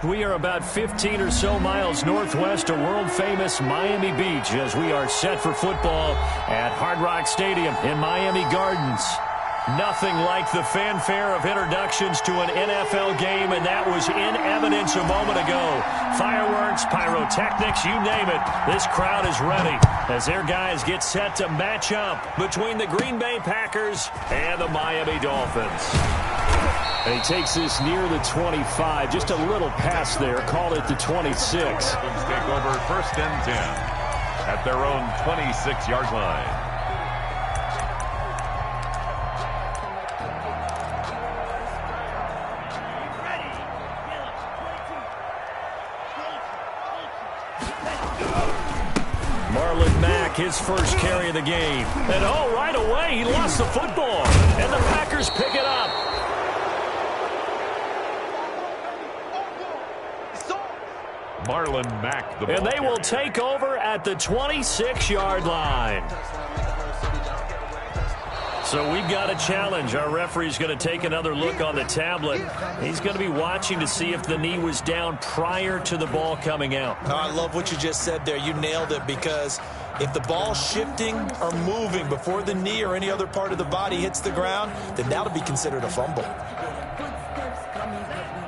We are about 15 or so miles northwest of world-famous Miami Beach as we are set for football at Hard Rock Stadium in Miami Gardens. Nothing like the fanfare of introductions to an NFL game, and that was in evidence a moment ago. Fireworks, pyrotechnics, you name it. This crowd is ready as their guys get set to match up between the Green Bay Packers and the Miami Dolphins. And he takes this near the 25, just a little pass there, called it the 26. Dolphins take over 1st and 10 at their own 26-yard line. His first carry of the game. And right away, he lost the football. And the Packers pick it up. Marlon Mack. And they will take over at the 26-yard line. So we've got a challenge. Our referee's going to take another look on the tablet. He's going to be watching to see if the knee was down prior to the ball coming out. Oh, I love what you just said there. You nailed it, because if the ball's shifting or moving before the knee or any other part of the body hits the ground, then that'll be considered a fumble.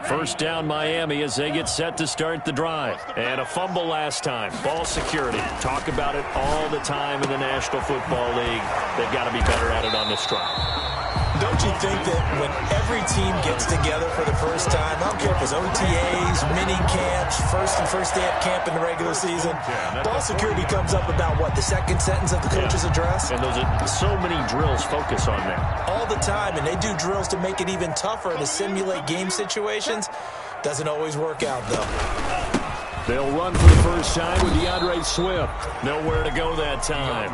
First down Miami as they get set to start the drive. And a fumble last time. Ball security. Talk about it all the time in the National Football League. They've got to be better at it on this drive. Don't you think that when every team gets together for the first time, I don't care if it's OTAs, mini camps, first day at camp in the regular season, ball security comes up about what, the second sentence of the coach's address? And those are so many drills focus on that. All the time, and they do drills to make it even tougher to simulate game situations. Doesn't always work out, though. They'll run for the first time with DeAndre Swift. Nowhere to go that time.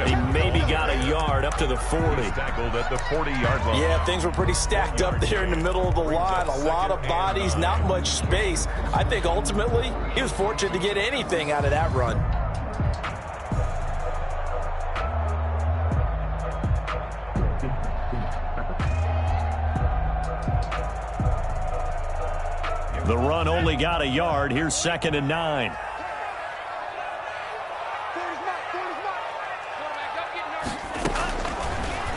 He maybe got a yard up to the 40. Tackled at the 40-yard line. Yeah, things were pretty stacked up there in the middle of the line. A lot of bodies, not much space. I think ultimately he was fortunate to get anything out of that run. The run only got a yard. Here's 2nd and 9.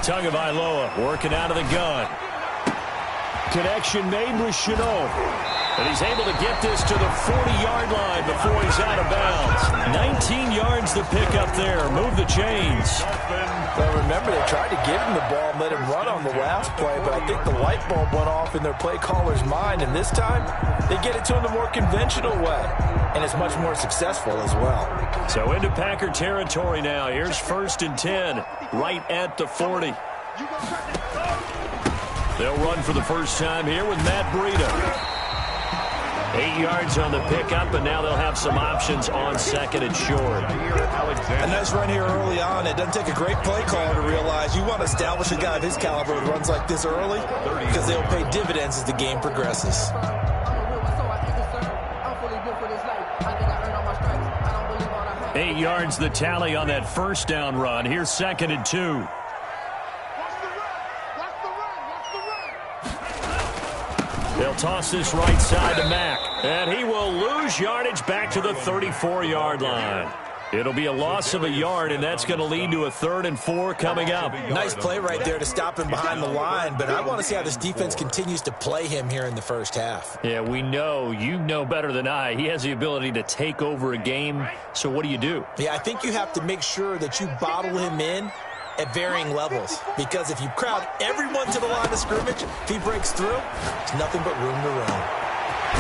Tagovailoa working out of the gun. Connection made with Chenault. And he's able to get this to the 40-yard line before he's out of bounds. 19 yards to pick up there. Move the chains. Well, remember, they tried to give him the ball and let him run on the last play, but I think the light bulb went off in their play caller's mind, and this time they get it to him the more conventional way, and it's much more successful as well. So into Packer territory now. Here's 1st and 10, right at the 40. They'll run for the first time here with Matt Breida. 8 yards on the pickup, and now they'll have some options on 2nd and short. A nice run here early on. It doesn't take a great play caller to realize you want to establish a guy of his caliber who runs like this early, because they'll pay dividends as the game progresses. 8 yards the tally on that first down run. Here's 2nd and 2. They'll toss this right side to Mack. And he will lose yardage back to the 34-yard line. It'll be a loss of a yard, and that's going to lead to a 3rd and 4 coming up. Nice play right there to stop him behind the line, but I want to see how this defense continues to play him here in the first half. Yeah, we know. You know better than I. He has the ability to take over a game. So what do you do? Yeah, I think you have to make sure that you bottle him in at varying levels, because if you crowd everyone to the line of scrimmage, if he breaks through, there's nothing but room to run.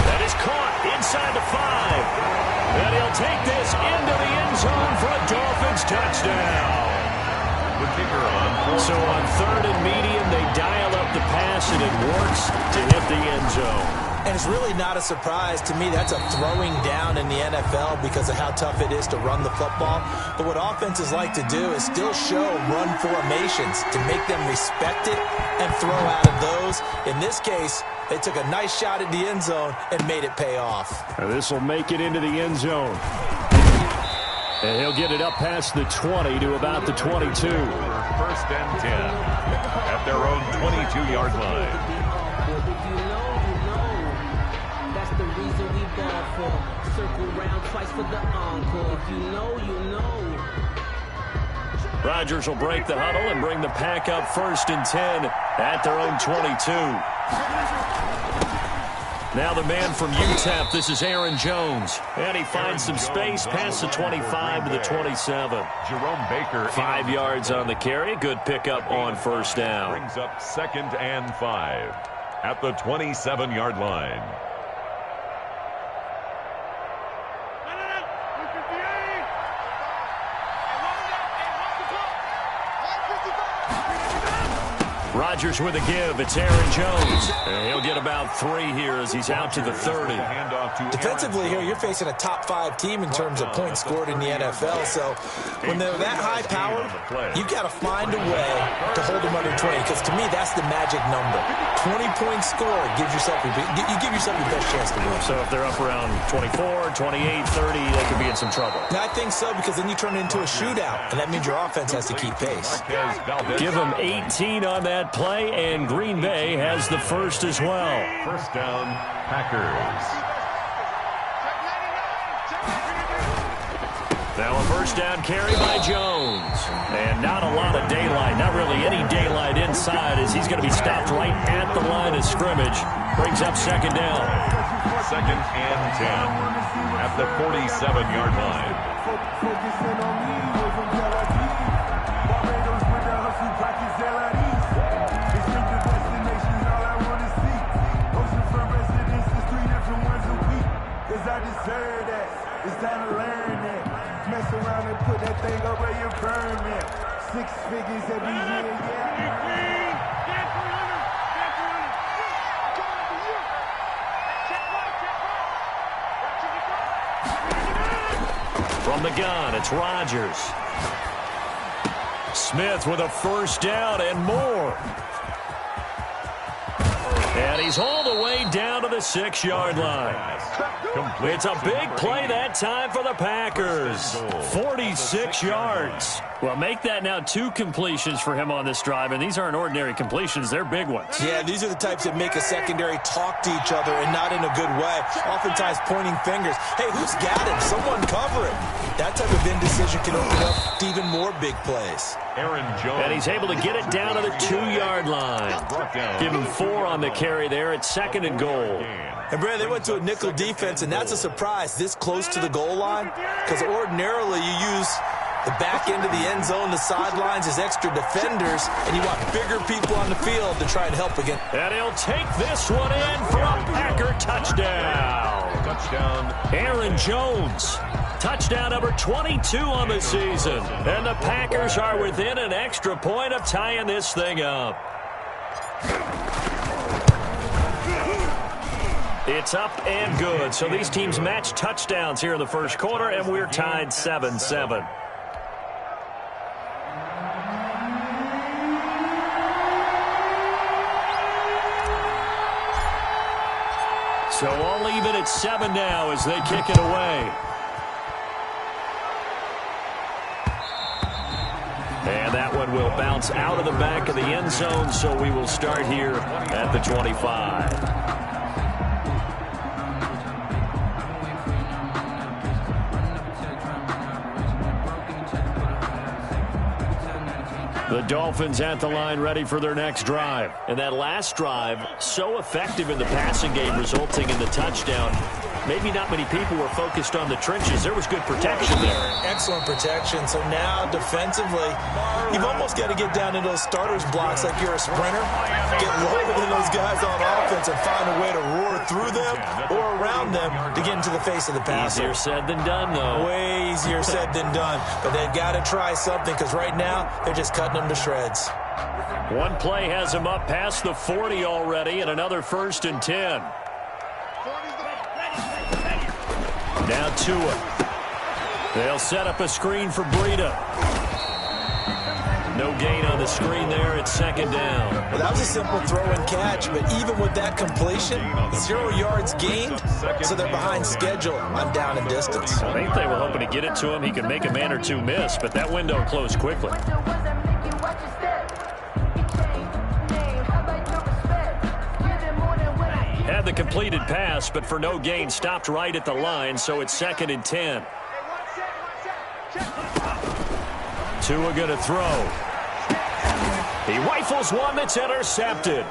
That is caught inside the 5. And he'll take this into the end zone for a Dolphins touchdown. The kicker on. So on 3rd and medium, they dial up the pass, and it works to hit the end zone. And it's really not a surprise to me. That's a throwing down in the NFL because of how tough it is to run the football. But what offenses like to do is still show run formations to make them respect it and throw out of those. In this case, they took a nice shot at the end zone and made it pay off. This will make it into the end zone. And he'll get it up past the 20 to about the 22. 1st and 10 at their own 22-yard line. That's the reason for. Circle round twice for the encore. If you know, you know. Rodgers will break the huddle and bring the Pack up 1st and 10 at their own 22. Now the man from UTEP, this is Aaron Jones. And he finds some space past the 25 to the 27. Jerome Baker. 5 yards on the carry. Good pickup on 1st down. Brings up 2nd and 5 at the 27-yard line. Rodgers with a give. It's Aaron Jones. And he'll get about 3 here as he's out to the 30. Defensively here, you're facing a top 5 team in terms of points scored in the NFL. So when they're that high powered, you've got to find a way to hold them under 20. Because to me, that's the magic number. 20 points scored gives yourself you give yourself your best chance to win. So if they're up around 24, 28, 30, they could be in some trouble. I think so, because then you turn it into a shootout, and that means your offense has to keep pace. Give them 18 on that play, and Green Bay has the first as well. 1st down, Packers. Now a 1st down carry by Jones. And not a lot of daylight, not really any daylight inside, as he's going to be stopped right at the line of scrimmage. Brings up 2nd down. 2nd and 10 at the 47-yard line. It's time to learn that. Mess around and put that thing up where you burn that. 6 figures every year, From the gun, it's Rodgers. Smith with a 1st down and more. And he's all the way down to the 6-yard line. It's a big play that time for the Packers. 46 yards. Well, make that now 2 completions for him on this drive, and these aren't ordinary completions. They're big ones. Yeah, these are the types that make a secondary talk to each other, and not in a good way. Oftentimes pointing fingers. Hey, who's got him? Someone cover it. That type of indecision can open up to even more big plays. Aaron Jones. And he's able to get it down to the 2-yard line. Give him 4 on the carry there. It's 2nd and goal. And, Brad, they went to a nickel defense, and that's a surprise this close to the goal line, because ordinarily you use the back end of the end zone, the sidelines as extra defenders, and you want bigger people on the field to try and help again. And he'll take this one in for a Packer touchdown. Touchdown. Aaron Jones. Touchdown number 22 on the season. And the Packers are within an extra point of tying this thing up. It's up and good. So these teams match touchdowns here in the 1st quarter, and we're tied 7-7. So all even at 7 now as they kick it away. And that one will bounce out of the back of the end zone, so we will start here at the 25. The Dolphins at the line ready for their next drive. And that last drive, so effective in the passing game, resulting in the touchdown. Maybe not many people were focused on the trenches. There was good protection there. Excellent protection. So now defensively, you've almost got to get down into those starters blocks like you're a sprinter. Get lower than those guys on offense and find a way to roar through them or around them to get into the face of the passer. Easier said than done, though. Way easier said than done. But they've got to try something, because right now they're just cutting them to shreds. One play has them up past the 40 already, and another 1st and 10. Now Tua. They'll set up a screen for Breida. No gain on the screen there. It's 2nd down. Well, that was a simple throw and catch, but even with that completion, 0 yards gained, so they're behind schedule on down and distance. I think they were hoping to get it to him. He could make a man or two miss, but that window closed quickly. Had the completed pass, but for no gain, stopped right at the line, so it's 2nd and 10. Tua going to throw. He rifles one that's intercepted.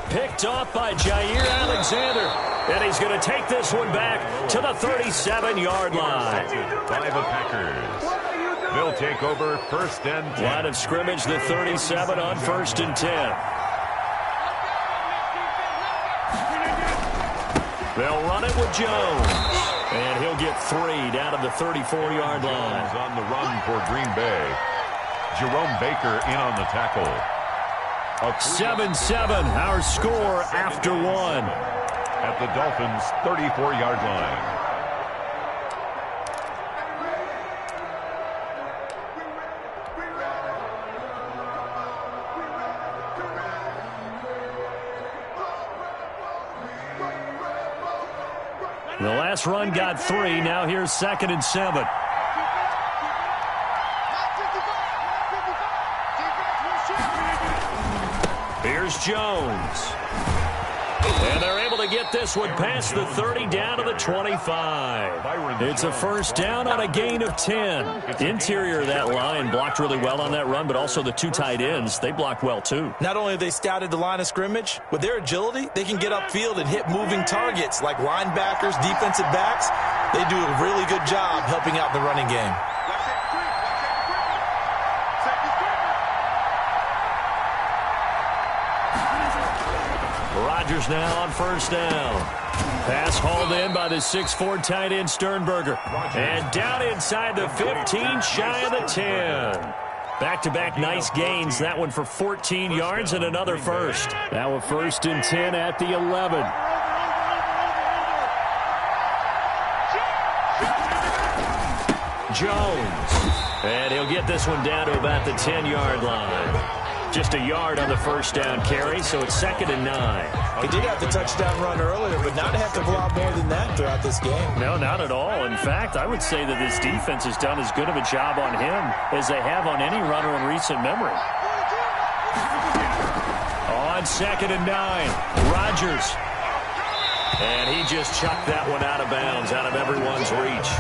Picked off by Jair Alexander. And he's going to take this one back to the 37-yard line. By the Packers. They'll take over 1st and 10. Line of scrimmage, the 37 on 1st and 10. They'll run it with Jones. And he'll get 3 down to the 34-yard line. Jones on the run for Green Bay. Jerome Baker in on the tackle. 7-7, our score after 1. At the Dolphins' 34-yard line. The last run got 3. Now here's 2nd and 7. Here's Jones. And they're able to get this one past the 30 down to the 25. It's a 1st down on a gain of 10. Interior of that line blocked really well on that run, but also the 2 tight ends, they blocked well too. Not only have they scouted the line of scrimmage, with their agility, they can get upfield and hit moving targets like linebackers, defensive backs. They do a really good job helping out the running game. Rodgers now on 1st down. Pass hauled in by the 6'4" tight end Sternberger. And down inside the 15, shy of the 10. Back-to-back nice gains. That one for 14 yards and another first. Now a 1st and 10 at the 11. Jones. And he'll get this one down to about the 10-yard line. Just a yard on the 1st down carry, so it's 2nd and 9. He did have the touchdown run earlier, but not have to block more than that throughout this game. No, not at all. In fact, I would say that this defense has done as good of a job on him as they have on any runner in recent memory. On 2nd and 9, Rodgers. And he just chucked that one out of bounds, out of everyone's reach.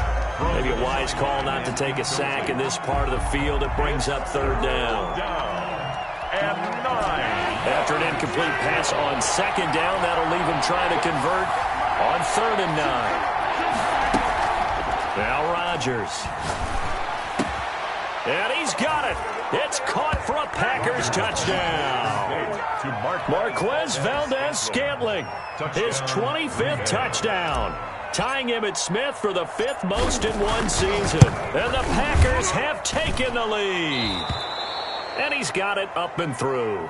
Maybe a wise call not to take a sack in this part of the field. It brings up 3rd down. And 9. After an incomplete pass on 2nd down, that'll leave him trying to convert on 3rd and 9. Now Rodgers. And he's got it. It's caught for a Packers touchdown. Marquez Valdez-Scantling, his 25th touchdown, tying Emmitt Smith for the 5th most in one season. And the Packers have taken the lead. And he's got it up and through.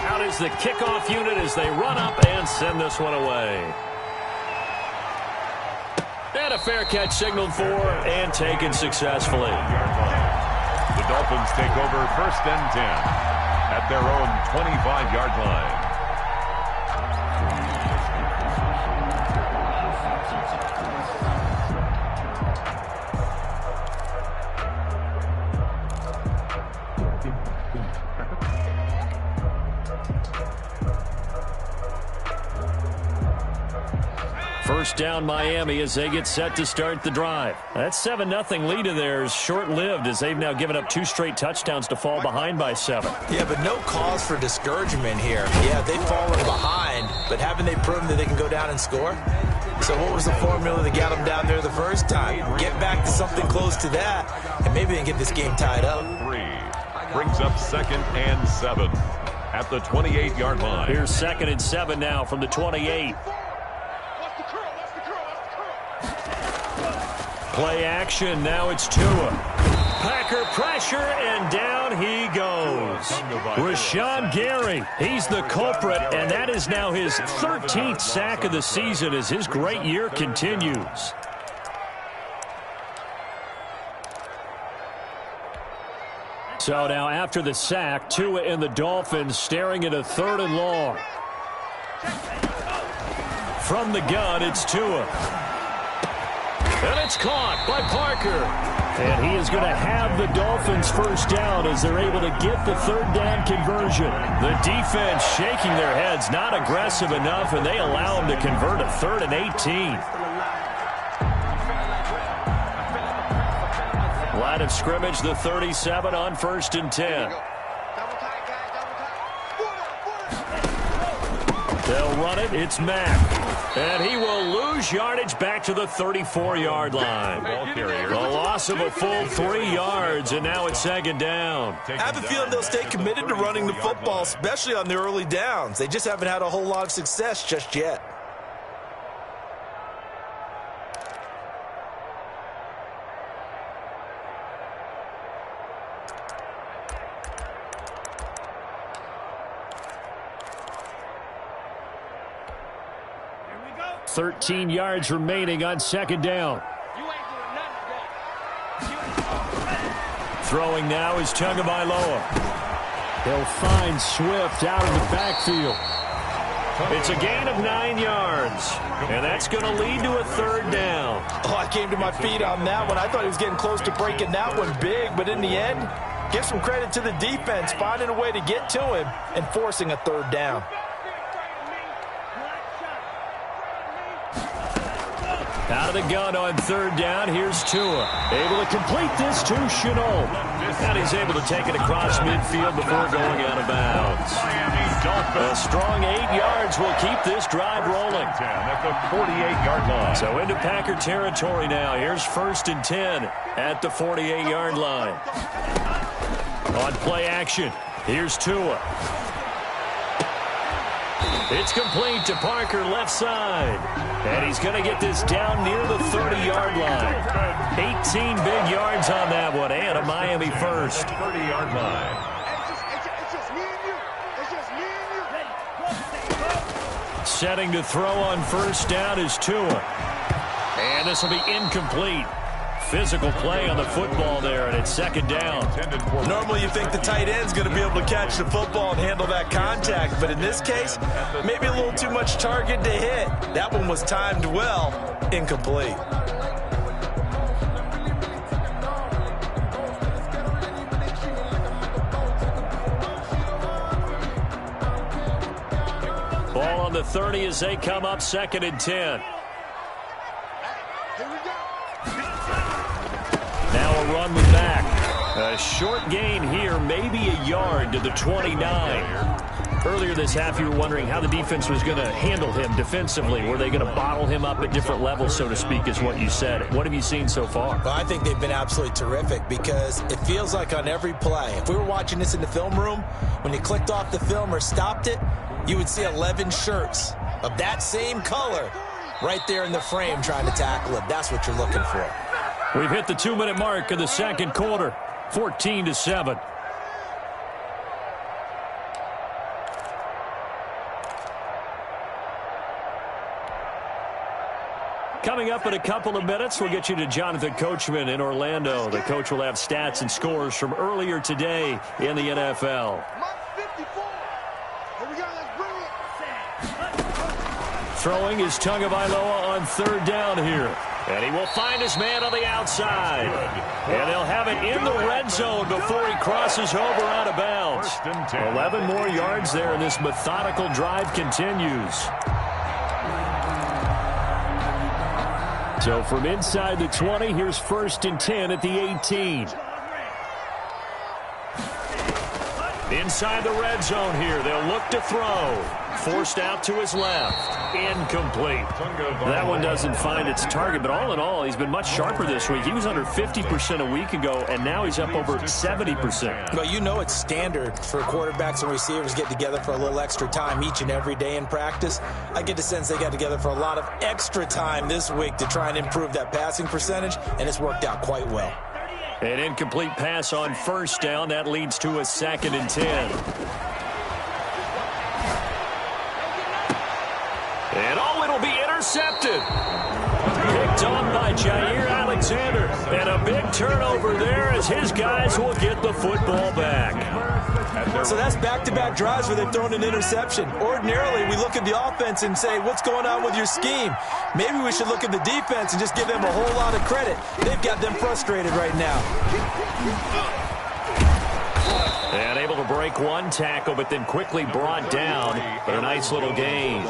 Out is the kickoff unit as they run up and send this one away. And a fair catch signaled for and taken successfully. The Dolphins take over 1st and 10 at their own 25-yard line. First down Miami as they get set to start the drive. That 7-0 lead of theirs short-lived as they've now given up 2 straight touchdowns to fall behind by 7. Yeah, but no cause for discouragement here. Yeah, they've fallen behind, but haven't they proven that they can go down and score? So what was the formula that got them down there the first time? Get back to something close to that, and maybe they can get this game tied up. 3 brings up 2nd and 7 at the 28-yard line. Here's 2nd and 7 now from the 28. Play action, now it's Tua. Packer pressure, and down he goes. Rashawn Gary, he's the culprit, and that is now his 13th sack of the season as his great year continues. So now after the sack, Tua and the Dolphins staring at a 3rd and long. From the gun, it's Tua. And it's caught by Parker. And he is going to have the Dolphins first down as they're able to get the third down conversion. The defense shaking their heads, not aggressive enough, and they allow them to convert a 3rd and 18. Line of scrimmage, the 37 on 1st and 10. They'll run it. It's Mack. And he will lose yardage back to the 34-yard line. The loss of a full 3 yards, and now it's 2nd down. I have a feeling they'll stay committed to running the football, especially on the early downs. They just haven't had a whole lot of success just yet. Go. 13 yards remaining on 2nd down. Throwing now is Tagovailoa. He'll find Swift out of the backfield. It's a gain of 9 yards, and that's going to lead to a 3rd down. Oh, I came to my feet on that one. I thought he was getting close to breaking that one big, but in the end, give some credit to the defense, finding a way to get to him and forcing a 3rd down. Out of the gun on 3rd down, here's Tua. Able to complete this to Shenault. And he's able to take it across midfield before going out of bounds. A strong 8 yards will keep this drive rolling. At the 48-yard line. So into Packer territory now. Here's 1st and 10 at the 48-yard line. On play action, here's Tua. It's complete to Parker, left side. And he's going to get this down near the 30-yard line. 18 big yards on that one, and a Miami first. 30-yard line. Setting to throw on 1st down is Tua. And this will be incomplete. Physical play on the football there, and it's 2nd down. Normally you think the tight end's going to be able to catch the football and handle that contact, but in this case, maybe a little too much target to hit. That one was timed well, incomplete. Ball on the 30 as they come up 2nd and 10. Now a run with Mack. A short gain here, maybe a yard to the 29. Earlier this half, you were wondering how the defense was going to handle him defensively. Were they going to bottle him up at different levels, so to speak, is what you said. What have you seen so far? Well, I think they've been absolutely terrific because it feels like on every play, if we were watching this in the film room, when you clicked off the film or stopped it, you would see 11 shirts of that same color right there in the frame trying to tackle it. That's what you're looking for. We've hit the 2-minute mark of the 2nd quarter, 14-7. Coming up in a couple of minutes, we'll get you to Jonathan Coachman in Orlando. The coach will have stats and scores from earlier today in the NFL. Throwing is Tagovailoa on 3rd down here. And he will find his man on the outside. And they'll have it in the red zone before he crosses over out of bounds. 11 more yards there, and this methodical drive continues. So from inside the 20, here's 1st and 10 at the 18. Inside the red zone here, they'll look to throw. Forced out to his left. Incomplete. That one doesn't find its target, but all in all, he's been much sharper this week. He was under 50% a week ago, and now he's up over 70%. Well, you know it's standard for quarterbacks and receivers to get together for a little extra time each and every day in practice. I get the sense they got together for a lot of extra time this week to try and improve that passing percentage, and it's worked out quite well. An incomplete pass on 1st down. That leads to a 2nd and 10. And oh, it'll be intercepted. Picked on by Jair Alexander. And a big turnover there as his guys will get the football back. So that's back-to-back drives where they've thrown an interception. Ordinarily, we look at the offense and say, what's going on with your scheme? Maybe we should look at the defense and just give them a whole lot of credit. They've got them frustrated right now. And able to break one tackle, but then quickly brought down. But a nice little gain.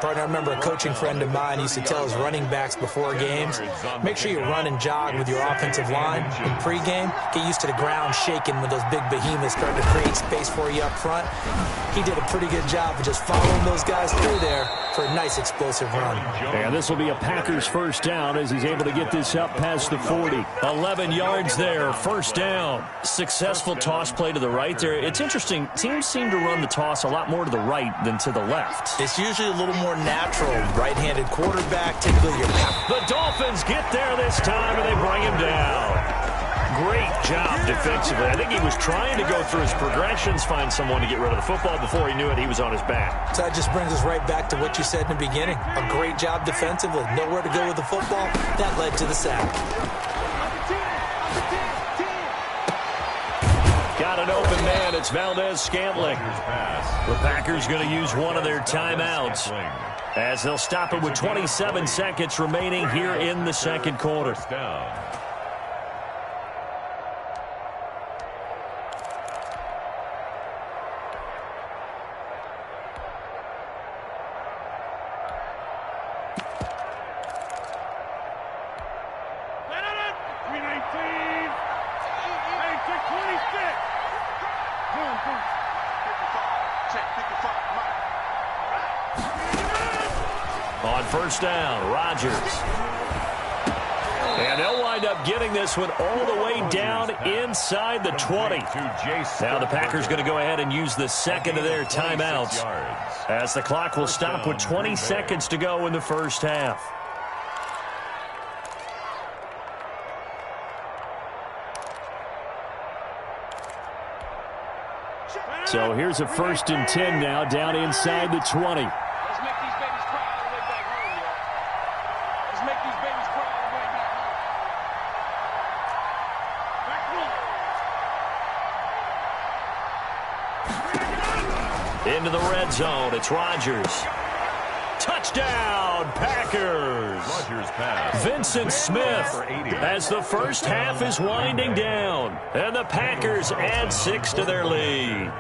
Partner, I remember a coaching friend of mine used to tell his running backs before games, make sure you run and jog with your offensive line in pregame. Get used to the ground shaking when those big behemoths start to create space for you up front. He did a pretty good job of just following those guys through there for a nice explosive run. And this will be a Packers first down as he's able to get this up past the 40. 11 yards there, first down. Successful toss play to the right there. It's interesting. Teams seem to run the toss a lot more to the right than to the left. It's usually a little more natural. Right-handed quarterback, typically your back. The Dolphins get there this time, and they bring him down. Great job defensively. I think he was trying to go through his progressions, find someone to get rid of the football. Before he knew it, he was on his back. So that just brings us right back to what you said in the beginning. A great job defensively. Nowhere to go with the football. That led to the sack. Got an open man. It's Murdaseason704's. The Packers going to use one of their timeouts as they'll stop it with 27 seconds remaining here in the second quarter. On first down, Rodgers. And they'll wind up getting this one all the way down inside the 20. Now the Packers going to go ahead and use the second of their timeouts as the clock will stop with 20 seconds to go in the first half. So here's a 1st and 10 now down inside the 20. Into the red zone, it's Rodgers. Touchdown, Packers. Rodgers pass. Vincent Smith as the first half is winding down. And the Packers add 6 to their lead.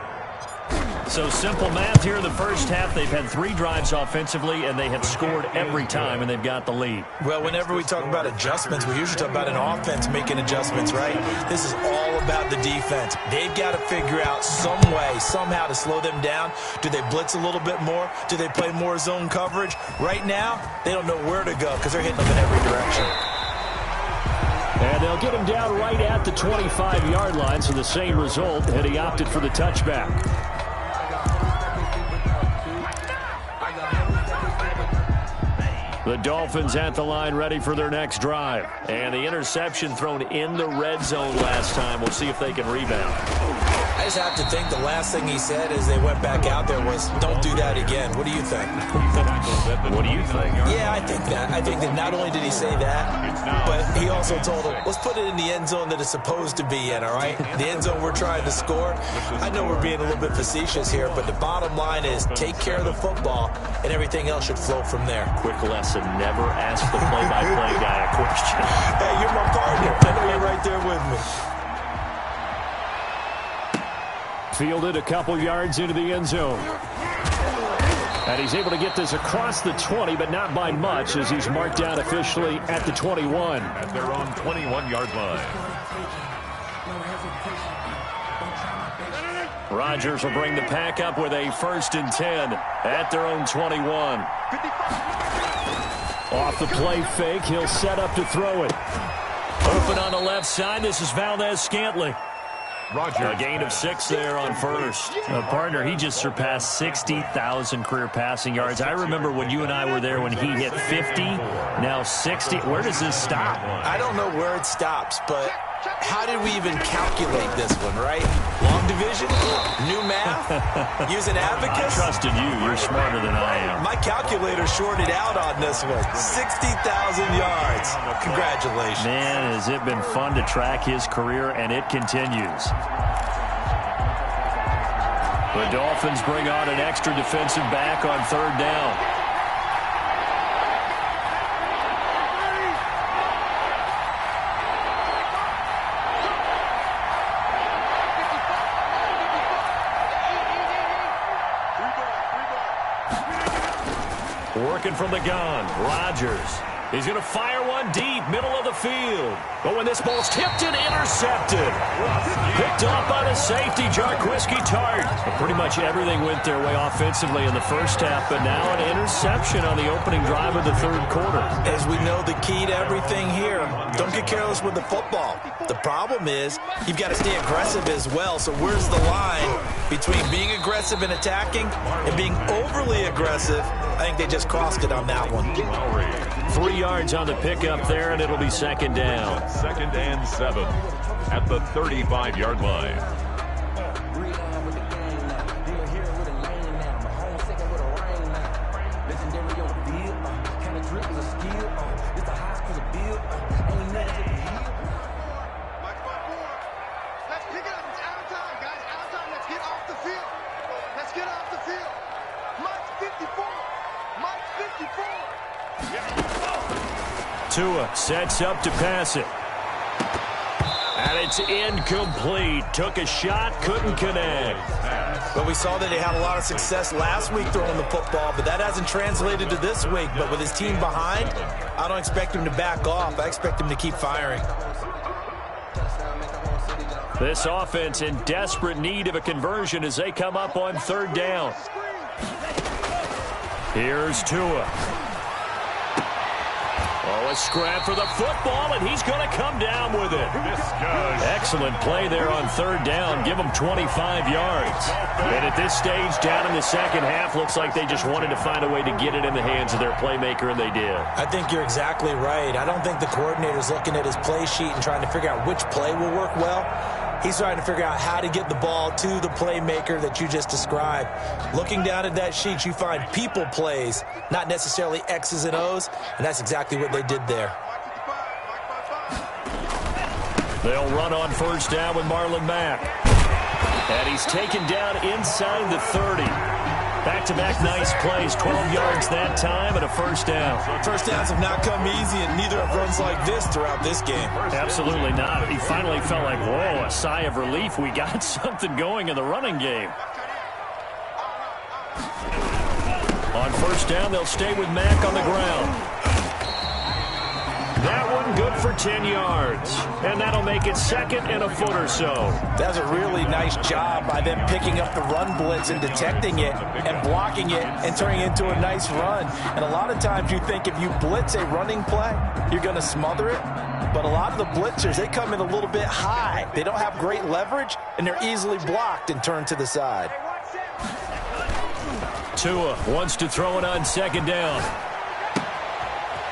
So simple math here in the first half. They've had 3 drives offensively, and they have scored every time, and they've got the lead. Well, whenever we talk about adjustments, we usually talk about an offense making adjustments, right? This is all about the defense. They've got to figure out some way, somehow to slow them down. Do they blitz a little bit more? Do they play more zone coverage? Right now, they don't know where to go because they're hitting them in every direction. And they'll get him down right at the 25-yard line, so the same result, and he opted for the touchback. The Dolphins at the line ready for their next drive. And the interception thrown in the red zone last time. We'll see if they can rebound. I just have to think the last thing he said as they went back out there was, don't do that again. What do you think? What do you think? Yeah, I think that. I think that not only did he say that, but he also told him, let's put it in the end zone that it's supposed to be in, all right? The end zone we're trying to score. I know we're being a little bit facetious here, but the bottom line is take care of the football, and everything else should flow from there. Quick lesson, never ask the play-by-play guy a question. Hey, you're my partner. I know you're right there with me. Fielded a couple yards into the end zone. And he's able to get this across the 20, but not by much, as he's marked down officially at the 21. At their own 21-yard line. Rodgers will bring the pack up with a 1st and 10 at their own 21. Off the play fake, he'll set up to throw it. Open on the left side, this is Murdaseason704's. A gain of 6 there on first. Partner, he just surpassed 60,000 career passing yards. I remember when you and I were there when he hit 50, now 60. Where does this stop? I don't know where it stops, but how did we even calculate this one, right? Long division? New math? Use an abacus? I trusted you. You're smarter than I am. My calculator shorted out on this one. 60,000 yards. Congratulations. Man, has it been fun to track his career, and it continues. The Dolphins bring on an extra defensive back on third down. Working from the gun, Rodgers. He's going to fire one deep, middle of the field. But when this ball's tipped and intercepted. Picked off by the safety, Jarquiski Tart. But pretty much everything went their way offensively in the first half, but now an interception on the opening drive of the third quarter. As we know, the key to everything here, don't get careless with the football. The problem is you've got to stay aggressive as well. So where's the line between being aggressive and attacking and being overly aggressive? I think they just crossed it on that one. 3 yards on the pickup there, and it'll be second down. 2nd and 7 at the 35-yard line. Tua sets up to pass it. And it's incomplete. Took a shot, couldn't connect. But we saw that he had a lot of success last week throwing the football, but that hasn't translated to this week. But with his team behind, I don't expect him to back off. I expect him to keep firing. This offense in desperate need of a conversion as they come up on third down. Here's Tua. Oh, a scrap for the football, and he's going to come down with it. Excellent play there on third down. Give him 25 yards. And at this stage, down in the second half, looks like they just wanted to find a way to get it in the hands of their playmaker, and they did. I think you're exactly right. I don't think the coordinator's looking at his play sheet and trying to figure out which play will work well. He's trying to figure out how to get the ball to the playmaker that you just described. Looking down at that sheet, you find people plays, not necessarily X's and O's, and that's exactly what they did there. They'll run on first down with Marlon Mack. And he's taken down inside the 30. Back-to-back nice plays, 12 yards that time and a first down. First downs have not come easy, and neither have runs like this throughout this game. Absolutely not. He finally felt like, whoa, a sigh of relief. We got something going in the running game. On first down, they'll stay with Mack on the ground. That one good for 10 yards. And that'll make it second and a foot or so. That's a really nice job by them picking up the run blitz and detecting it and blocking it and turning it into a nice run. And a lot of times you think if you blitz a running play, you're going to smother it. But a lot of the blitzers, they come in a little bit high. They don't have great leverage, and they're easily blocked and turned to the side. Tua wants to throw it on second down.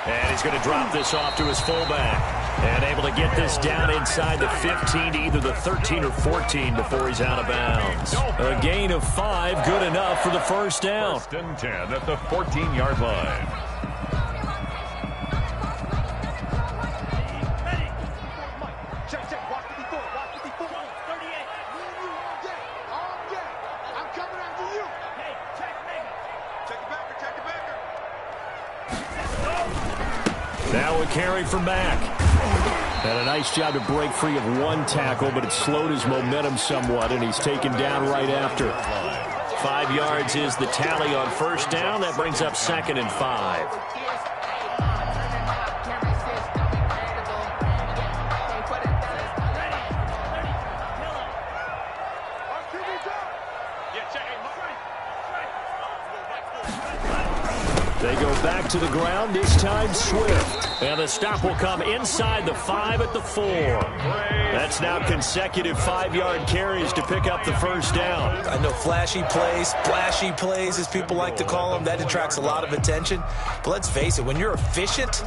And he's going to drop this off to his fullback. And able to get this down inside the 15 to either the 13 or 14 before he's out of bounds. A gain of 5, good enough for the first down. 1st and 10 at the 14-yard line. Now a carry from Mack. And a nice job to break free of one tackle, but it slowed his momentum somewhat, and he's taken down right after. 5 yards is the tally on first down. That brings up 2nd and 5. They go back to the ground, this time Swift. And the stop will come inside the 5 at the 4. That's now consecutive 5-yard carries to pick up the first down. I know flashy plays, as people like to call them, that attracts a lot of attention. But let's face it, when you're efficient,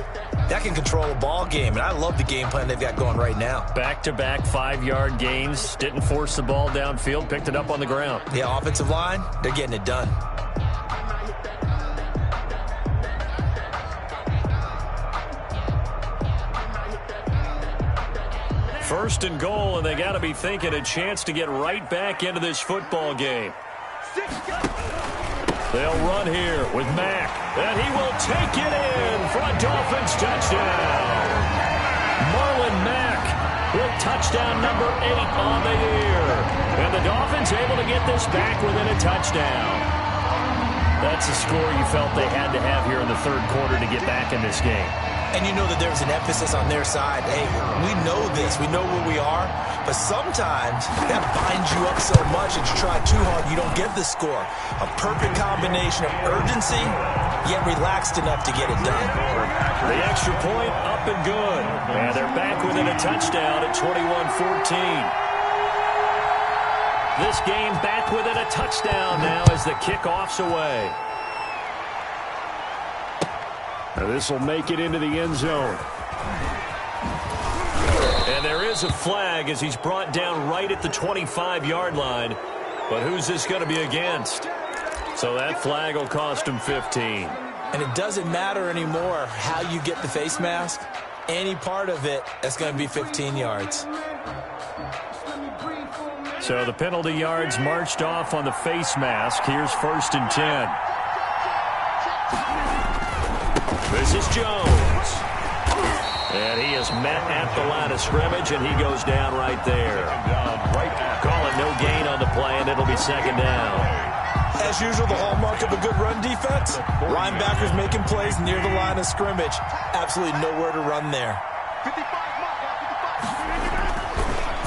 that can control a ball game. And I love the game plan they've got going right now. Back-to-back 5-yard gains. Didn't force the ball downfield, picked it up on the ground. Yeah, offensive line, they're getting it done. First and goal, and they got to be thinking a chance to get right back into this football game. They'll run here with Mack, and he will take it in for a Dolphins touchdown. Marlon Mack with touchdown number 8 on the year. And the Dolphins able to get this back within a touchdown. That's a score you felt they had to have here in the third quarter to get back in this game. And you know that there's an emphasis on their side. Hey, we know this. We know where we are. But sometimes that binds you up so much that you try too hard, you don't get the score. A perfect combination of urgency, yet relaxed enough to get it done. The extra point up and good. And they're back within a touchdown at 21-14. This game back within a touchdown now as the kickoff's away. Now this will make it into the end zone. And there is a flag as he's brought down right at the 25-yard line. But who's this going to be against? So that flag will cost him 15. And it doesn't matter anymore how you get the face mask. Any part of it, that's going to be 15 yards. So the penalty yards marched off on the face mask. Here's 1st and 10. This is Jones. And he is met at the line of scrimmage, and he goes down right there. Call it no gain on the play, and it'll be 2nd down. As usual, the hallmark of a good run defense, linebackers making plays near the line of scrimmage. Absolutely nowhere to run there.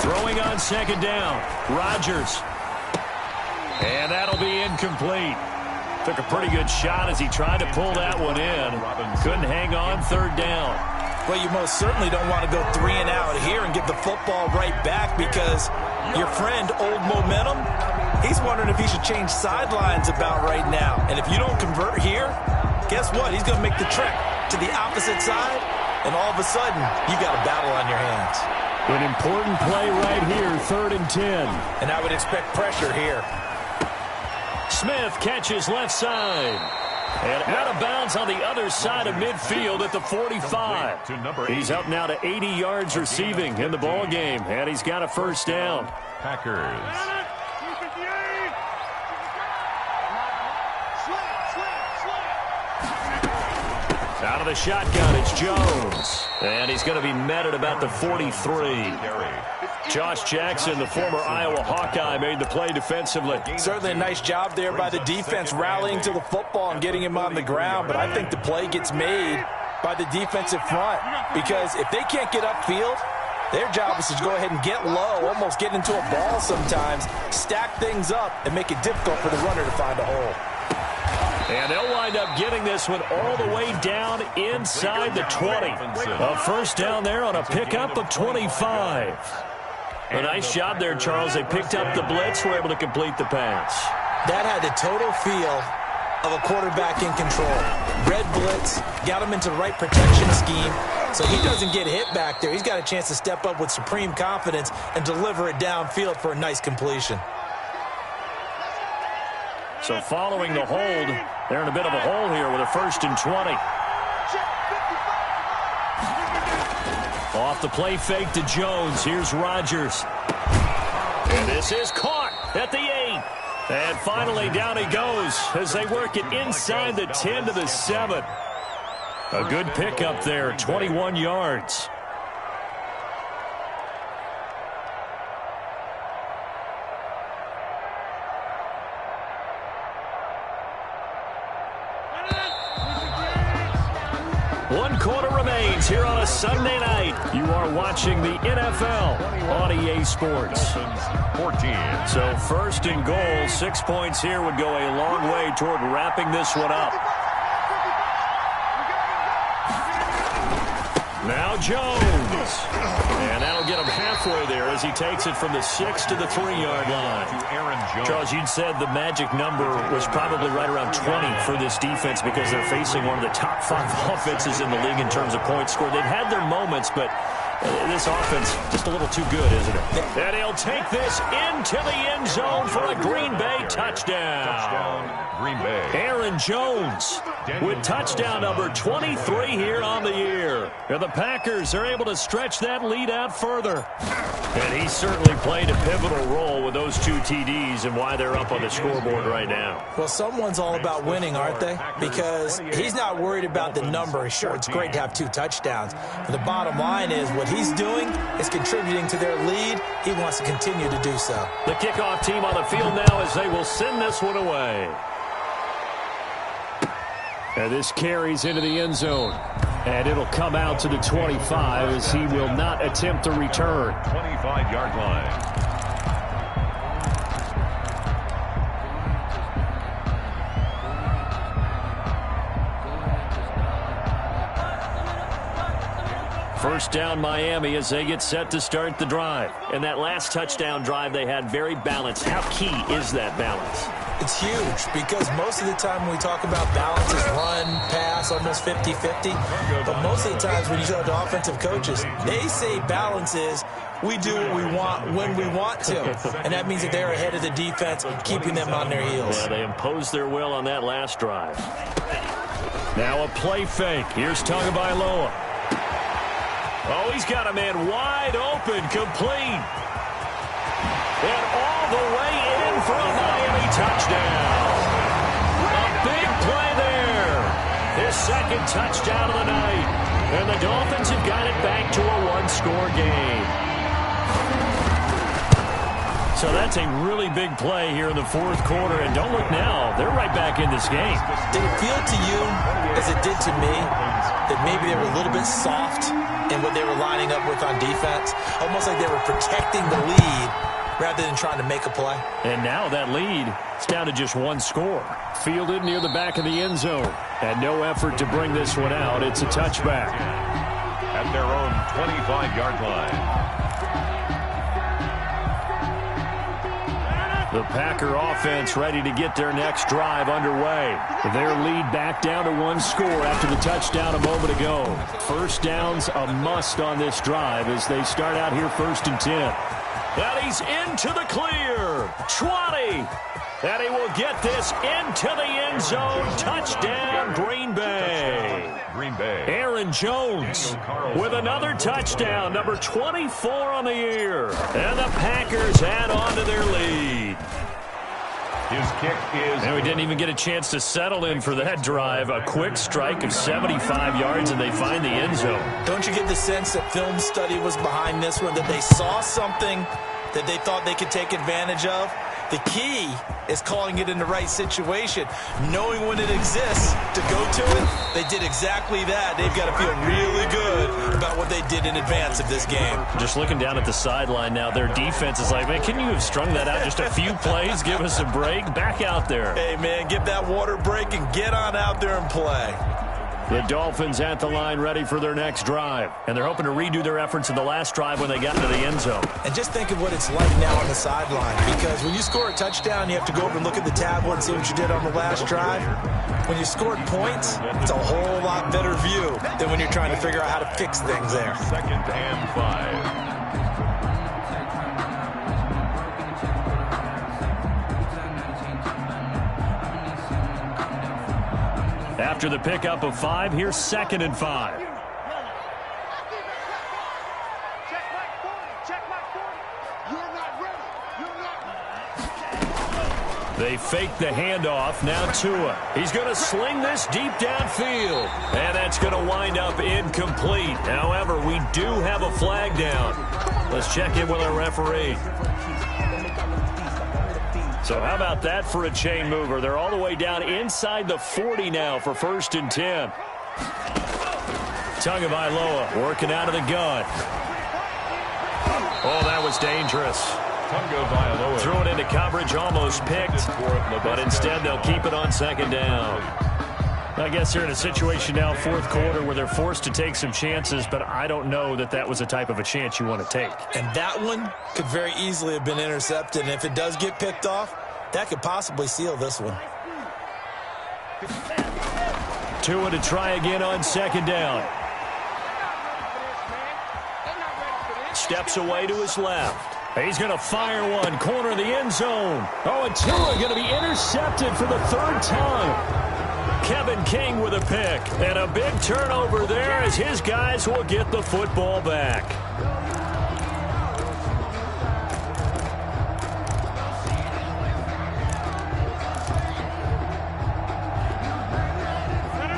Throwing on 2nd down, Rodgers. And that'll be incomplete. Took a pretty good shot as he tried to pull that one in. Couldn't hang on 3rd down. Well, you most certainly don't want to go 3 and out here and get the football right back because your friend, Old Momentum, he's wondering if he should change sidelines about right now. And if you don't convert here, guess what? He's going to make the trek to the opposite side, and all of a sudden, you got a battle on your hands. An important play right here, 3rd and 10. And I would expect pressure here. Smith catches left side. And out of bounds on the other side of midfield at the 45. He's up now to 80 yards receiving in the ball game, and he's got a 1st down. Packers. Out of the shotgun, it's Jones. And he's going to be met at about the 43. Josh Jackson, the former Iowa Hawkeye, made the play defensively. Certainly a nice job there by the defense rallying to the football and getting him on the ground. But I think the play gets made by the defensive front. Because if they can't get upfield, their job is to go ahead and get low, almost get into a ball sometimes, stack things up, and make it difficult for the runner to find a hole. And they'll wind up getting this one all the way down inside the 20. A 1st down there on a pickup of 25. A nice job there, Charles. They picked up the blitz, were able to complete the pass. That had the total feel of a quarterback in control. Red blitz, got him into the right protection scheme, so he doesn't get hit back there. He's got a chance to step up with supreme confidence and deliver it downfield for a nice completion. So following the hold, they're in a bit of a hole here with a 1st and 20. Off the play fake to Jones. Here's Rodgers. And this is caught at the 8. And finally down he goes as they work it inside the 10 to the 7. A good pickup there, 21 yards. One quarter remains here on a Sunday night. You are watching the NFL on EA Sports. 14. So 1st and goal, 6 points here would go a long way toward wrapping this one up. Now Jones. And that'll get him halfway there as he takes it from the 6 to the 3-yard line. Charles, you'd said the magic number was probably right around 20 for this defense because they're facing one of the top 5 offenses in the league in terms of points scored. They've had their moments, but this offense just a little too good, isn't it? And he'll take this into the end zone for a Green Bay touchdown. Green Bay. Aaron Jones with touchdown number 23 here on the year. And the Packers are able to stretch that lead out further. And he certainly played a pivotal role with those 2 TDs and why they're up on the scoreboard right now. Well, someone's all about winning, aren't they? Because he's not worried about the number. Sure, it's great to have 2 touchdowns. But the bottom line is what he's doing is contributing to their lead. He wants to continue to do so. The kickoff team on the field now as they will send this one away. And this carries into the end zone. And it'll come out to the 25 as he will not attempt to return. 25-yard line. First down Miami as they get set to start the drive. And that last touchdown drive they had very balanced. How key is that balance? It's huge because most of the time when we talk about balance is run, pass, almost 50-50. But most of the times when you talk to offensive coaches, they say balance is we do what we want when we want to. And that means that they're ahead of the defense, keeping them on their heels. Yeah, they imposed their will on that last drive. Now a play fake. Here's Tagovailoa. Oh, he's got a man wide open, complete. And all the way in for a Miami touchdown. A big play there. His second touchdown of the night. And the Dolphins have got it back to a 1-score game. So that's a really big play here in the fourth quarter. And don't look now. They're right back in this game. Did it feel to you, as it did to me, that maybe they were a little bit soft in what they were lining up with on defense? Almost like they were protecting the lead rather than trying to make a play. And now that lead is down to just 1 score. Fielded near the back of the end zone. And no effort to bring this one out. It's a touchback. At their own 25-yard line. The Packer offense ready to get their next drive underway. Their lead back down to 1 score after the touchdown a moment ago. First down's a must on this drive as they start out here 1st and 10. And he's into the clear. 20. And he will get this into the end zone. Touchdown, Green Bay. Green Bay. Aaron Jones with another touchdown, number 24 on the year. And the Packers add on to their lead. His kick is... And we didn't even get a chance to settle in for that drive. A quick strike of 75 yards, and they find the end zone. Don't you get the sense that film study was behind this one, that they saw something that they thought they could take advantage of? The key is calling it in the right situation, knowing when it exists to go to it. They did exactly that. They've got to feel really good about what they did in advance of this game. Just looking down at the sideline now, their defense is like, man, can you have strung that out just a few plays? Give us a break. Back out there. Hey, man, give that water break and get on out there and play. The Dolphins at the line ready for their next drive. And they're hoping to redo their efforts in the last drive when they got into the end zone. And just think of what it's like now on the sideline. Because when you score a touchdown, you have to go over and look at the tablet and see what you did on the last drive. When you scored points, it's a whole lot better view than when you're trying to figure out how to fix things there. 2nd and 5. After the pickup of 5, here's 2nd and 5. They fake the handoff. Now Tua. He's going to sling this deep downfield. And that's going to wind up incomplete. However, we do have a flag down. Let's check in with our referee. So how about that for a chain mover? They're all the way down inside the 40 now for 1st and 10. Tagovailoa working out of the gun. Oh, that was dangerous. Tagovailoa Threw it into coverage, almost picked, but instead they'll keep it on 2nd down. I guess they're in a situation now, 4th quarter, where they're forced to take some chances, but I don't know that that was the type of a chance you want to take. And that one could very easily have been intercepted, and if it does get picked off, that could possibly seal this one. Tua to try again on 2nd down. Steps away to his left. He's going to fire one, corner of the end zone. Oh, and Tua going to be intercepted for the third time. Kevin King with a pick, and a big turnover there as his guys will get the football back.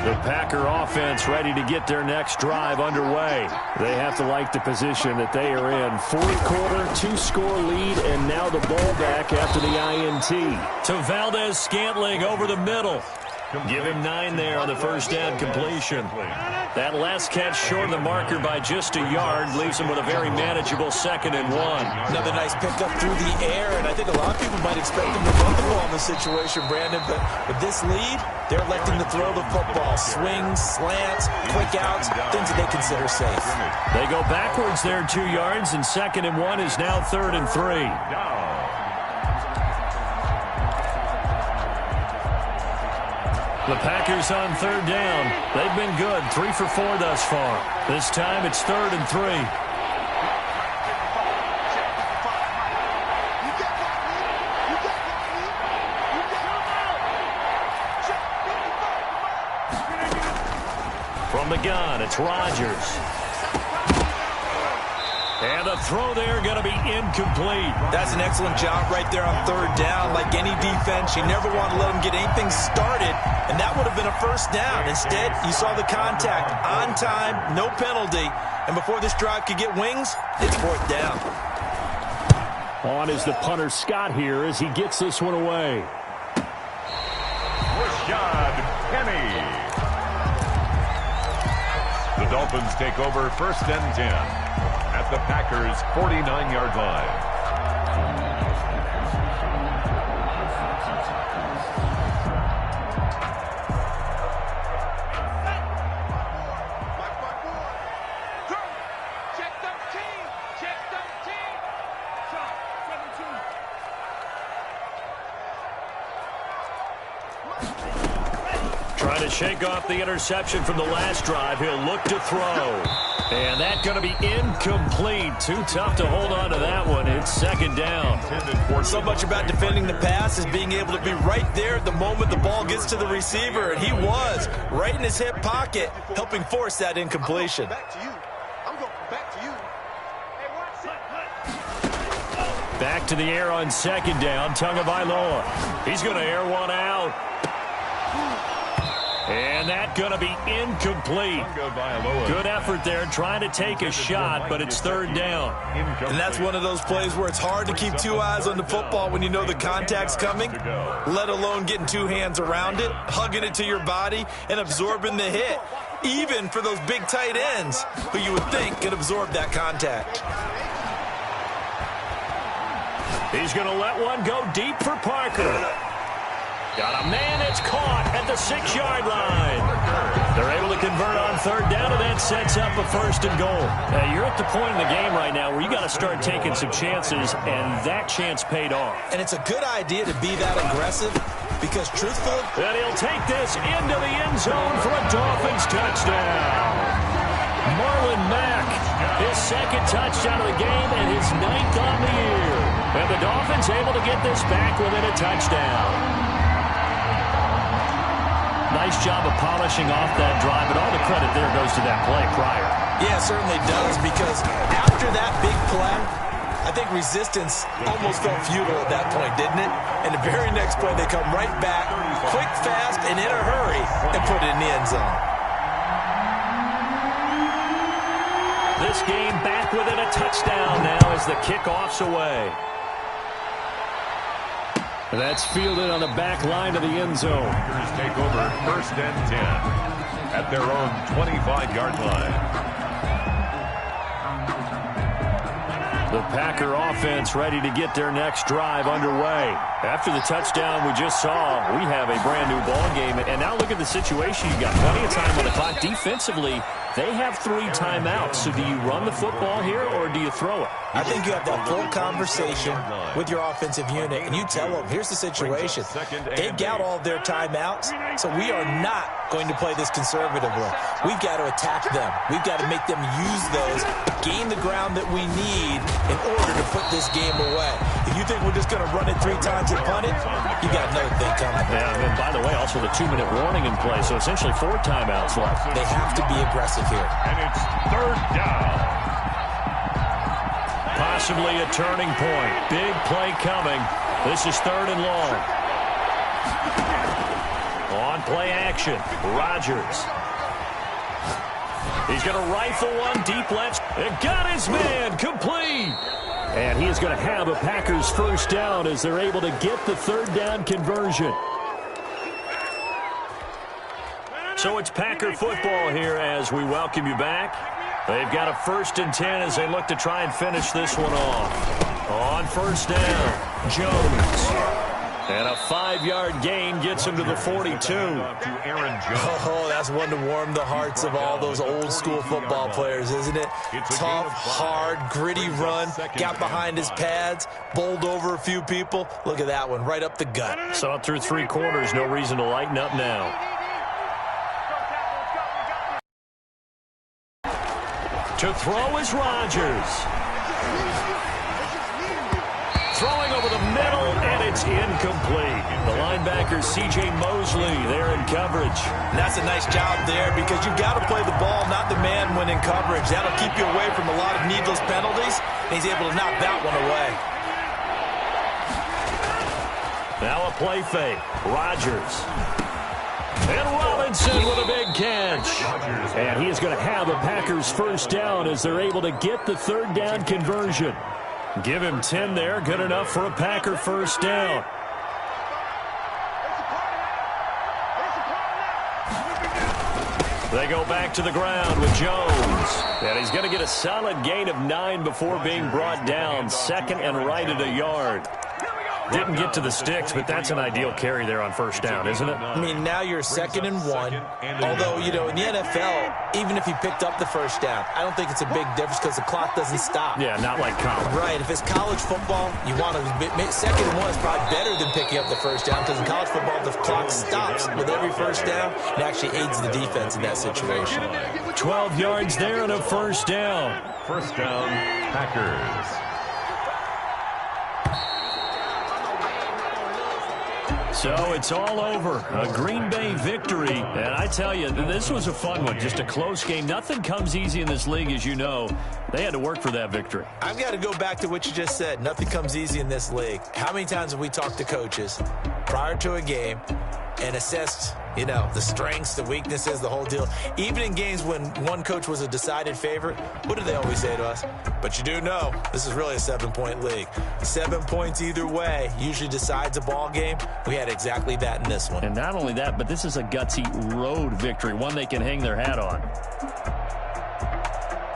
The Packer offense ready to get their next drive underway. They have to like the position that they are in. Fourth quarter, 2-score lead, and now the ball back after the INT. To Valdez-Scantling over the middle. Give him 9 there on the first down completion. That last catch short of the marker by just a yard leaves him with a very manageable 2nd and 1. Another nice pickup through the air, and I think a lot of people might expect him to run the ball in this situation, Brandon, but with this lead, they're electing to throw the football. Swings, slants, quick outs, things that they consider safe. They go backwards there 2 yards, and 2nd and 1 is now 3rd and 3. The Packers on 3rd down. They've been good, 3 for 4 thus far. This time it's 3rd and 3. From the gun, it's Rodgers. And the throw there going to be incomplete. That's an excellent job right there on 3rd down. Like any defense, you never want to let them get anything started, and that would have been a first down. Instead, you saw the contact on time, no penalty, and before this drive could get wings, it's 4th down. On is the punter Scott here as he gets this one away. Rashad Penny. The Dolphins take over 1st and 10. At the Packers' 49-yard line. Trying to shake off the interception from the last drive. He'll look to throw. And that's going to be incomplete. Too tough to hold on to that one. It's 2nd down. So much about defending the pass is being able to be right there at the moment the ball gets to the receiver. And he was right in his hip pocket, helping force that incompletion. Back to the air on 2nd down. Tagovailoa. He's going to air one out. And that's going to be incomplete. Good effort there trying to take a shot, but it's 3rd down. And that's one of those plays where it's hard to keep 2 eyes on the football when you know the contact's coming, let alone getting 2 hands around it, hugging it to your body, and absorbing the hit, even for those big tight ends who you would think could absorb that contact. He's going to let one go deep for Parker. Got a man that's caught at the 6-yard line. They're able to convert on 3rd down, and that sets up a 1st and goal. You're at the point in the game right now where you got to start taking some chances, and that chance paid off. And it's a good idea to be that aggressive because, truthfully, and he'll take this into the end zone for a Dolphins touchdown. Marlon Mack, his 2nd touchdown of the game and his 9th on the year. And the Dolphins able to get this back within a touchdown. Nice job of polishing off that drive, but all the credit there goes to that play prior. Yeah, it certainly does, because after that big play, I think resistance almost felt futile at that point, didn't it? And the very next play, they come right back, quick, fast, and in a hurry, and put it in the end zone. This game back within a touchdown now as the kickoff's away. That's fielded on the back line of the end zone. Packers take over 1st and 10 at their own 25-yard line. The Packer offense ready to get their next drive underway. After the touchdown we just saw, we have a brand new ball game. And now look at the situation. You got plenty of time on the clock. Defensively, They have 3 timeouts. So do you run the football here or do you throw it? I think you have that full conversation with your offensive unit, and you tell them, here's the situation. They've got all of their timeouts, so we are not going to play this conservatively. We've got to attack them. We've got to make them use those, gain the ground that we need in order to put this game away. If you think we're just going to run it 3 times and punt it, you got another thing coming. Yeah, and by the way, also the 2-minute warning in play, so essentially 4 timeouts left. They have to be aggressive here. And it's 3rd down. Possibly a turning point. Big play coming. This is 3rd and long. On play action, Rodgers. He's going to rifle one deep left. It got his man complete. And he is going to have a Packers first down as they're able to get the 3rd down conversion. So it's Packer football here as we welcome you back. They've got a 1st and 10 as they look to try and finish this one off. On 1st down, Jones. And a 5-yard gain gets him to the 42. Oh, that's one to warm the hearts of all those old-school football players, isn't it? Tough, hard, gritty run, got behind his pads, bowled over a few people. Look at that one, right up the gut. Saw it through 3 quarters, no reason to lighten up now. To throw is Rodgers. Throwing over the middle, and it's incomplete. The linebacker, C.J. Mosley, there in coverage. And that's a nice job there because you've got to play the ball, not the man when in coverage. That'll keep you away from a lot of needless penalties, and he's able to knock that one away. Now a play fake. Rodgers. And Robinson with a big catch. And he is going to have a Packers first down as they're able to get the 3rd down conversion. Give him 10 there. Good enough for a Packer first down. They go back to the ground with Jones. And he's going to get a solid gain of 9 before being brought down. 2nd and right at a yard. Didn't get to the sticks, but that's an ideal carry there on 1st down, isn't it? I mean, now you're 2nd and 1. Although, you know, in the NFL, even if you picked up the first down, I don't think it's a big difference because the clock doesn't stop. Yeah, not like college. Right. If it's college football, you want to 2nd and 1 is probably better than picking up the first down because in college football, the clock stops with every first down. It actually aids the defense in that situation. 12 yards there and a first down. 1st down, Packers. So it's all over. A Green Bay victory. And I tell you, this was a fun one. Just a close game. Nothing comes easy in this league, as you know. They had to work for that victory. I've got to go back to what you just said. Nothing comes easy in this league. How many times have we talked to coaches prior to a game and assessed, you know, the strengths, the weaknesses, the whole deal? Even in games when one coach was a decided favorite, what do they always say to us? But you do know this is really a 7-point league. 7 points either way usually decides a ball game. We had exactly that in this one. And not only that, but this is a gutsy road victory, one they can hang their hat on.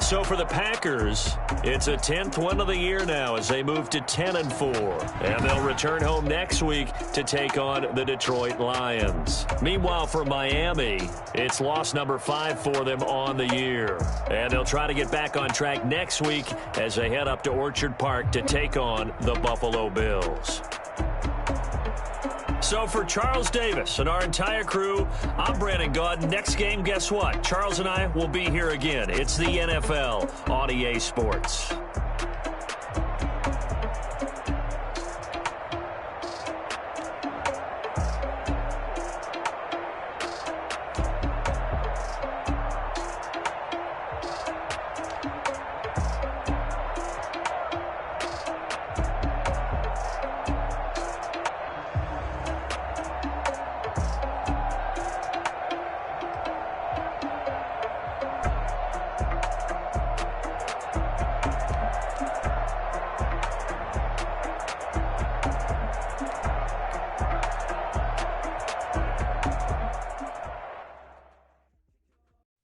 So for the Packers, it's a 10th win of the year now as they move to 10-4. And they'll return home next week to take on the Detroit Lions. Meanwhile, for Miami, it's loss number 5 for them on the year. And they'll try to get back on track next week as they head up to Orchard Park to take on the Buffalo Bills. So for Charles Davis and our entire crew, I'm Brandon Gaudin. Next game, guess what? Charles and I will be here again. It's the NFL on EA Sports.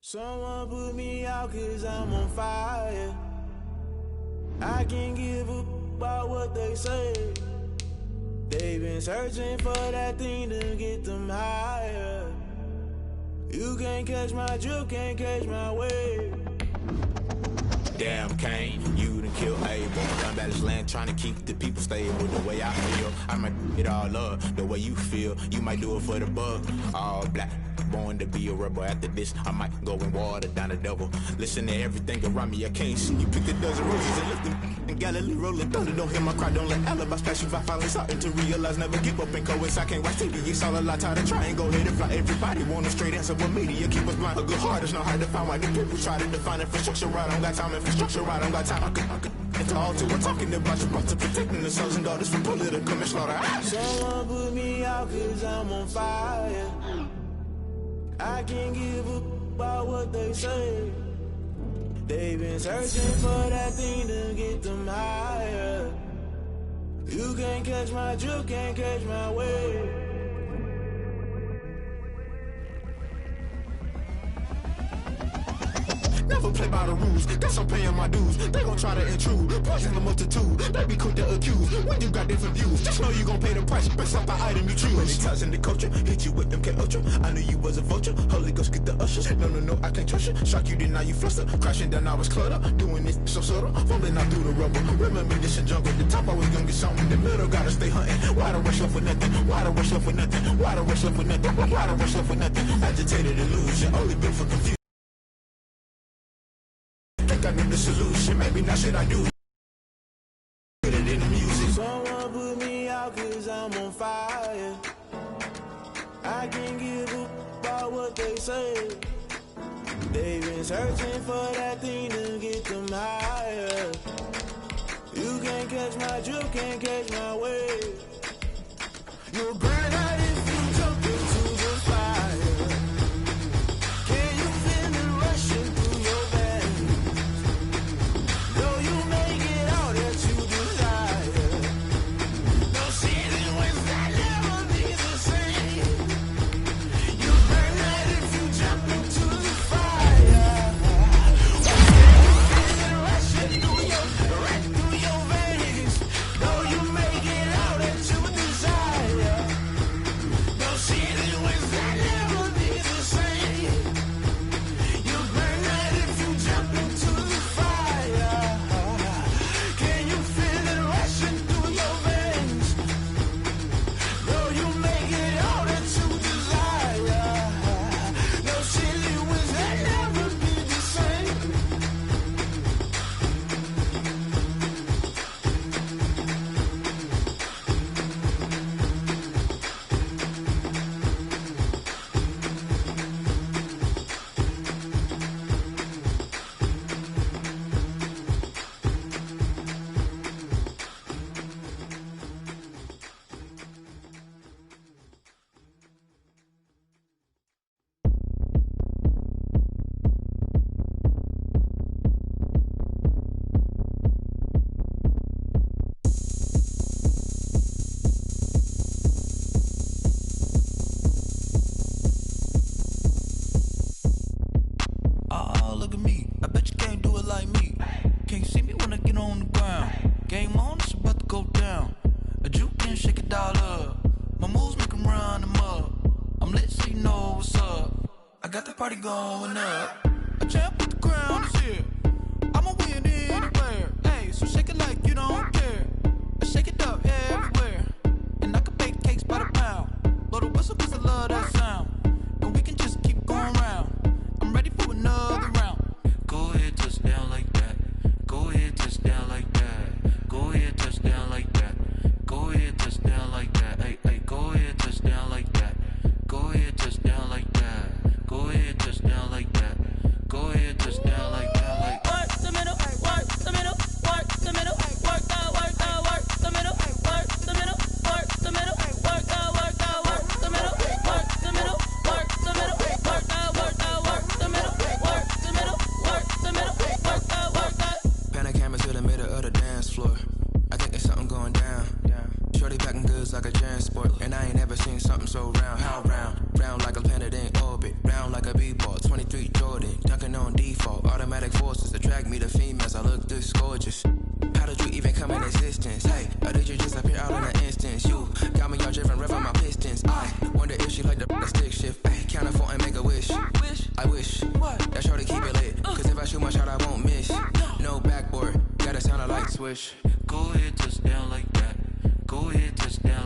Someone put me out 'cause I'm on fire. I can't give a about what they say. They've been searching for that thing to get them higher. You can't catch my drift, can't catch my wave. Damn, Kane, you done killed Abel. Unbalanced land, trying to keep the people stable. The way I feel, I might it all up. The way you feel, you might do it for the buck. All black, born to be a rebel. After this, I might go and water down the devil. Listen to everything around me, I can't see you. Pick a dozen roses and lift them in Galilee, rolling thunder. Don't hear my cry, don't let alibis pass you. If I finally starting to realize, never give up and coexist. I can't watch TV, it's all a lot. Tired of trying, go ahead and fly. Everybody want a straight answer, but media keep us blind. A good heart is not hard to find. Why the people try to define infrastructure right? I don't got time, infrastructure right, I don't got time. I could into all two. We're talking about your brother, protecting the sons and daughters from political manslaughter. Someone put me out cause I'm on fire. I can't give up about what they say. They've been searching for that thing to get them higher. You can't catch my drift, can't catch my wave. Never play by the rules, guess I'm paying my dues. They gon' try to intrude, poison the multitude. They be quick to accuse, when you got different views. Just know you gon' pay the price, based off the item you choose. Many times in the culture, hit you with MK Ultra. I knew you was a vulture, Holy Ghost get the ushers. No, I can't trust you. Shock you, then now you fluster. Crashing down, I was cluttered. Doing this so subtle, falling out through the rubble. Remember this in jungle, the top I was gonna get something. The middle gotta stay hunting. Why the rush left for nothing? Why the rush left for nothing? Why the rush left for nothing? Why the rush left for nothing? Agitated illusion, only built for confusion. I know the solution, maybe not should I do it in the music. Someone put me out cause I'm on fire. I can't give up about what they say. They've been searching for that thing to get them higher. You can't catch my drift, can't catch my wave. You'll burn out if you jump into the fire. Can you feel it rushing through your veins? Though you make it all that you desire. No ceiling wins that never be the same. You burn out if you jump into the fire. Can you feel it rushing through your veins? Though you make it all that you desire. No ceiling wins that never be the same. You burn out if you jump into the fire. Can you feel it rushing through your veins? Though you make it all that you desire. No ceiling wins that never be the same. Oh, look at me. I bet you can't do it like me. Can't see me when I get on the ground. Game on, it's about to go down. A juke and shake it all up. My moves make them run them up. I'm lit so you know what's up. I got the party going up. A champ with the crown is here. I'ma win anywhere. Hey, so shake it like you don't care. I shake it up everywhere. And I can bake cakes by the pound. Blow the whistle cause I love that sound. And we can just keep going round. I'm ready for another round. Go ahead, touch down like that. Go ahead, touch down like that. Go ahead, touch down like that. Go ahead, touch down like that. Hey, go ahead, touch down like that. Go ahead, touch down like that. Go ahead, touch down like that. Go ahead, touch down like that. Like work the middle, work the middle, work the middle, work the middle, work the middle, work the middle, work the middle, work the middle, work the middle, work the middle, work the middle, work the middle, work the. Panic camera to the middle of the dance floor. I think there's something going down. Shorty packing goods like a transport. And I ain't never seen something so round. How round? Round like a planet in orbit. Round like a b-ball. 23 Jordan. Dunking on default. Automatic forces attract me to females. I look this gorgeous. How did you even come in existence? Hey, or did you just appear out in an instance? You got me all driven, revving my pistons. I wonder if she like the stick shift. Ay, count a 4 and make a wish. I wish that shorty keep it lit. Cause if I shoot my shot, I won't miss. No backboard, gotta sound a light switch. Go ahead, touchdown like that. Go ahead, touchdown